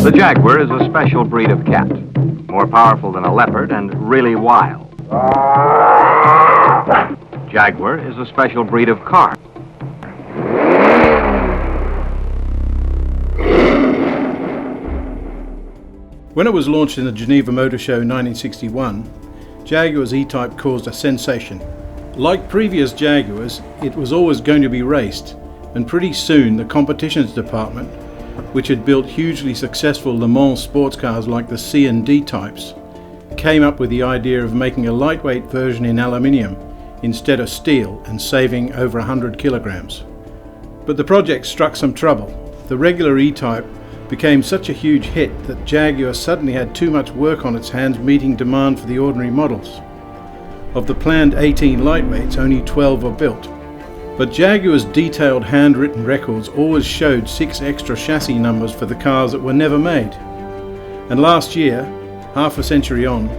The Jaguar is a special breed of cat, more powerful than a leopard and really wild. Jaguar is a special breed of car. When it was launched in the Geneva Motor Show in 1961, Jaguar's E-type caused a sensation. Like previous Jaguars, it was always going to be raced, and pretty soon the competitions department, which had built hugely successful Le Mans sports cars like the C and D types, came up with the idea of making a lightweight version in aluminium instead of steel and saving over 100 kilograms. But the project struck some trouble. The regular E-type became such a huge hit that Jaguar suddenly had too much work on its hands meeting demand for the ordinary models. Of the planned 18 lightweights, only 12 were built. But Jaguar's detailed handwritten records always showed 6 extra chassis numbers for the cars that were never made. And last year, half a century on,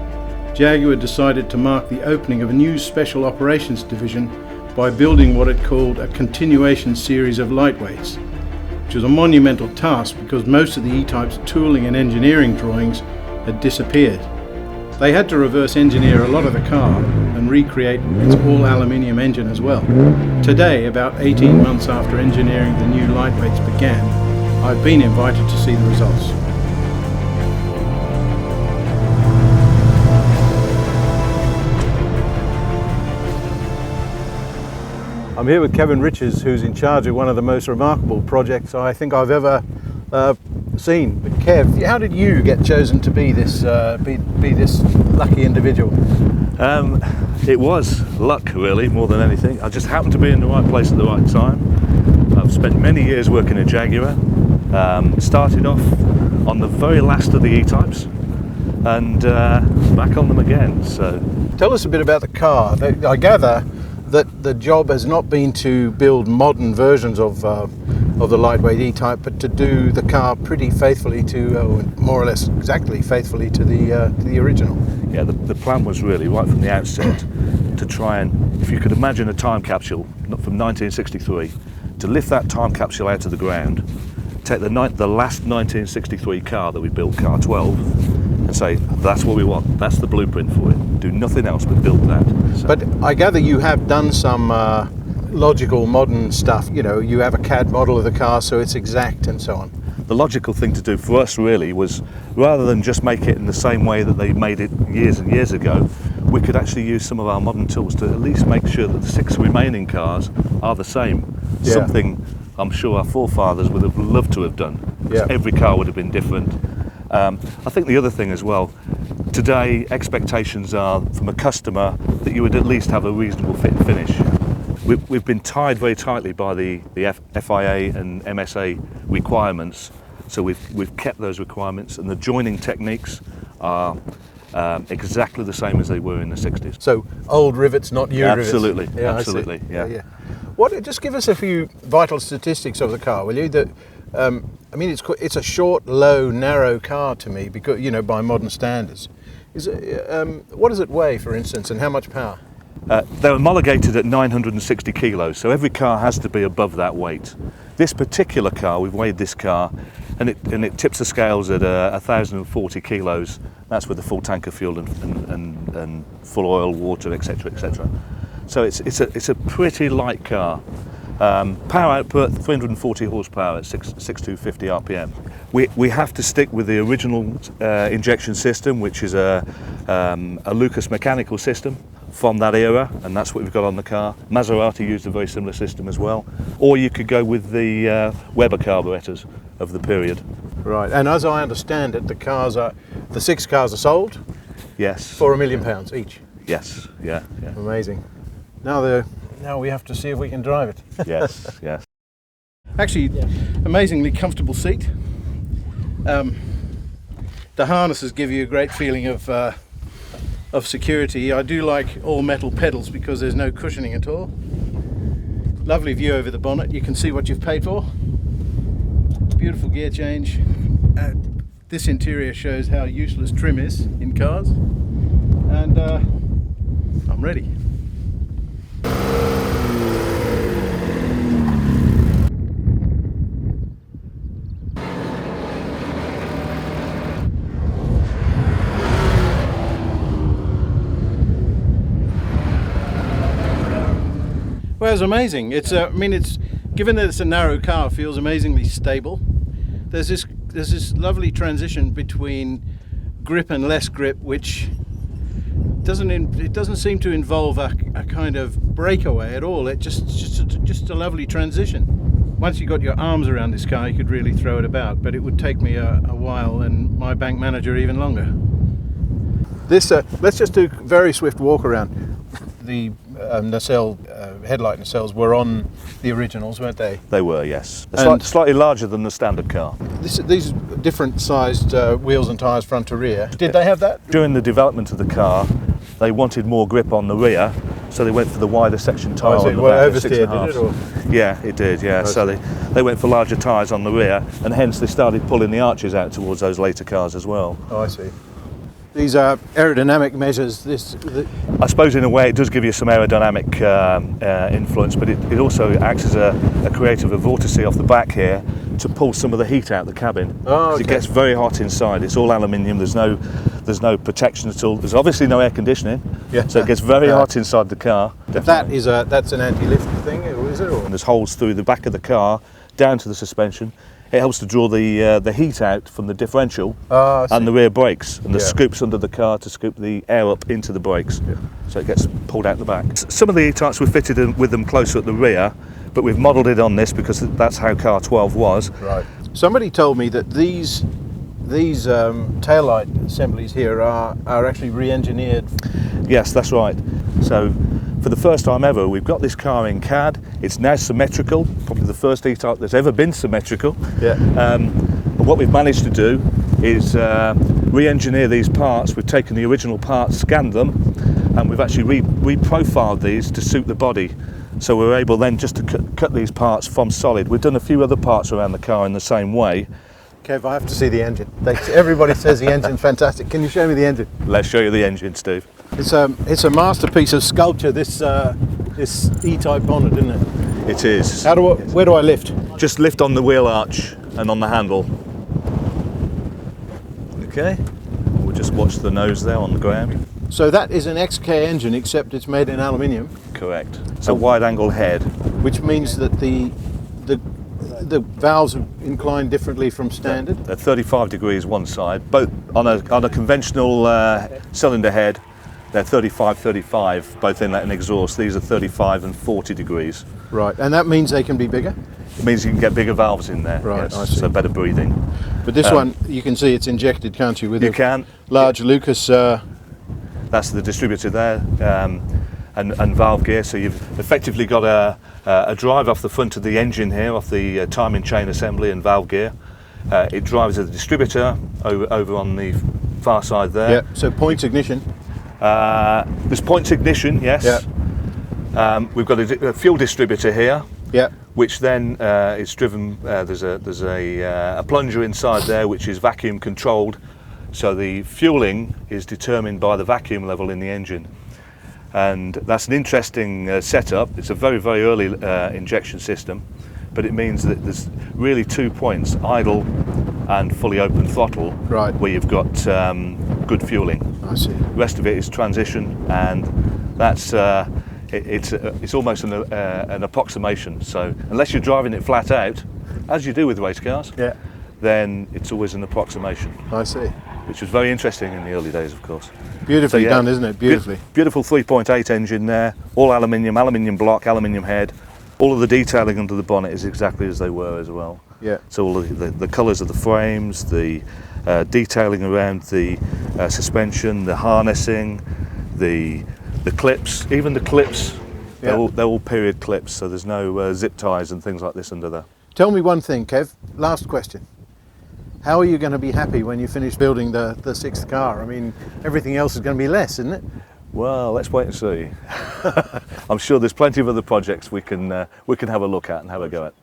Jaguar decided to mark the opening of a new special operations division by building what it called a continuation series of lightweights, which was a monumental task because most of the E-type's tooling and engineering drawings had disappeared. They had to reverse engineer a lot of the car and recreate its all-aluminium engine as well. Today, about 18 months after engineering the new lightweights began, I've been invited to see the results. I'm here with Kevin Riches, who's in charge of one of the most remarkable projects I think I've ever seen. But Kev, how did you get chosen to be this lucky individual? It was luck, really, more than anything. I just happened to be in the right place at the right time. I've spent many years working at Jaguar. Started off on the very last of the E-types and back on them again. So, tell us a bit about the car. I gather that the job has not been to build modern versions of the lightweight E-type, but to do the car pretty faithfully to, more or less exactly faithfully to the original. Yeah, the plan was really right from the outset to try and, if you could imagine a time capsule from 1963, to lift that time capsule out of the ground, take the last 1963 car that we built, car 12, and say, that's what we want, that's the blueprint for it. Do nothing else but build that. So. But I gather you have done some logical modern stuff. You know, you have a CAD model of the car so it's exact and so on. The logical thing to do for us really was, rather than just make it in the same way that they made it years and years ago, we could actually use some of our modern tools to at least make sure that the 6 remaining cars are the same. Yeah. Something I'm sure our forefathers would have loved to have done. Yeah. Every car would have been different. I think the other thing as well, today expectations are from a customer that you would at least have a reasonable fit and finish. We've been tied very tightly by the FIA and MSA requirements, so we've kept those requirements, and the joining techniques are exactly the same as they were in the 60s. So old rivets, not new rivets. Absolutely, yeah, absolutely, yeah. Just give us a few vital statistics of the car, will you? That I mean, it's a short, low, narrow car to me, because by modern standards. What does it weigh, for instance, and how much power? They're homologated at 960 kilos, so every car has to be above that weight. This particular car, we've weighed this car, and it tips the scales at 1,040 kilos. That's with a full tank of fuel and full oil, water, etc., etc. So it's a pretty light car. Power output 340 horsepower at 6,250 RPM. We have to stick with the original injection system, which is a Lucas mechanical system from that era, and that's what we've got on the car. Maserati used a very similar system as well, or you could go with the Weber carburetors of the period. Right, and as I understand it, the 6 cars are sold. Yes. For £1 million each. Yes. Yeah. Amazing. Now we have to see if we can drive it. Yes. Actually, amazingly comfortable seat. The harnesses give you a great feeling of security. I do like all metal pedals because there's no cushioning at all. Lovely view over the bonnet. You can see what you've paid for. Beautiful gear change. This interior shows how useless trim is in cars. And I'm ready. Well, it's amazing. It's I mean, it's given that it's a narrow car, it feels amazingly stable. There's this lovely transition between grip and less grip, which doesn't seem to involve a kind of breakaway at all. It just a lovely transition. Once you got your arms around this car, you could really throw it about, but it would take me a while, and my bank manager even longer. This let's just do a very swift walk around. The nacelle headlight nacelles were on the originals, weren't they? They were, yes. And Slightly larger than the standard car. These different sized wheels and tyres front to rear. Did they have that? During the development of the car, they wanted more grip on the rear, so they went for the wider section tyre. So it oversteered, did it? Or? Yeah, it did, yeah. So they went for larger tyres on the rear, and hence they started pulling the arches out towards those later cars as well. Oh, I see. These are aerodynamic measures. I suppose in a way it does give you some aerodynamic influence, but it also acts as a creative vortice off the back here to pull some of the heat out of the cabin. Oh, okay. It gets very hot inside. It's all aluminium. There's no protection at all. There's obviously no air conditioning, so it gets very hot inside the car. Definitely. That's an anti-lift thing, is it? Or? And there's holes through the back of the car down to the suspension. It helps to draw the heat out from the differential and the rear brakes, and the scoops under the car to scoop the air up into the brakes, so it gets pulled out the back. Some of the E-types were fitted with them closer at the rear, but we've modelled it on this because that's how car 12 was. Right. Somebody told me that these taillight assemblies here are actually re-engineered. Yes, that's right. So for the first time ever, we've got this car in CAD. It's now symmetrical, probably the first E-type that's ever been symmetrical. Yeah. But what we've managed to do is re-engineer these parts. We've taken the original parts, scanned them, and we've actually re-profiled these to suit the body. So we're able then just to cut these parts from solid. We've done a few other parts around the car in the same way. Kev, I have to see the engine. Everybody says the engine's fantastic. Can you show me the engine? Let's show you the engine, Steve. It's a masterpiece of sculpture, this E-type bonnet, isn't it? It is. Where do I lift? Just lift on the wheel arch and on the handle. Okay. We'll just watch the nose there on the ground. So that is an XK engine, except it's made in aluminium. Correct. It's a wide-angle head, which means that the valves are inclined differently from standard. They're 35 degrees one side, both on a conventional cylinder head. They're 35, both inlet and exhaust. These are 35 and 40 degrees. Right, and that means they can be bigger? It means you can get bigger valves in there. Right, yes, I see. so better breathing. But this one, you can see it's injected, can't you? With you can. Large Lucas. That's the distributor there, and valve gear. So you've effectively got a drive off the front of the engine here, off the timing chain assembly and valve gear. It drives the distributor over on the far side there. Yeah. So points ignition. There's points ignition, yes. Yeah. We've got a fuel distributor here. Yeah. Which then is driven. There's a plunger inside there, which is vacuum controlled. So the fueling is determined by the vacuum level in the engine, and that's an interesting setup. It's a very, very early injection system, but it means that there's really 2 points: idle and fully open throttle, right, where you've got good fueling. I see. The rest of it is transition, and that's it's almost an approximation. So unless you're driving it flat out, as you do with race cars, then it's always an approximation. I see. Which was very interesting in the early days, of course. Beautifully done, isn't it? Beautifully. Beautiful 3.8 engine there, all aluminium-block, aluminium head. All of the detailing under the bonnet is exactly as they were as well. Yeah. So all of the colours of the frames, the detailing around the suspension, the harnessing, the clips, even the clips, they're all period clips, so there's no zip ties and things like this under there. Tell me one thing, Kev, last question. How are you going to be happy when you finish building the sixth car? I mean, everything else is going to be less, isn't it? Well, let's wait and see. I'm sure there's plenty of other projects we can have a look at and have a go at.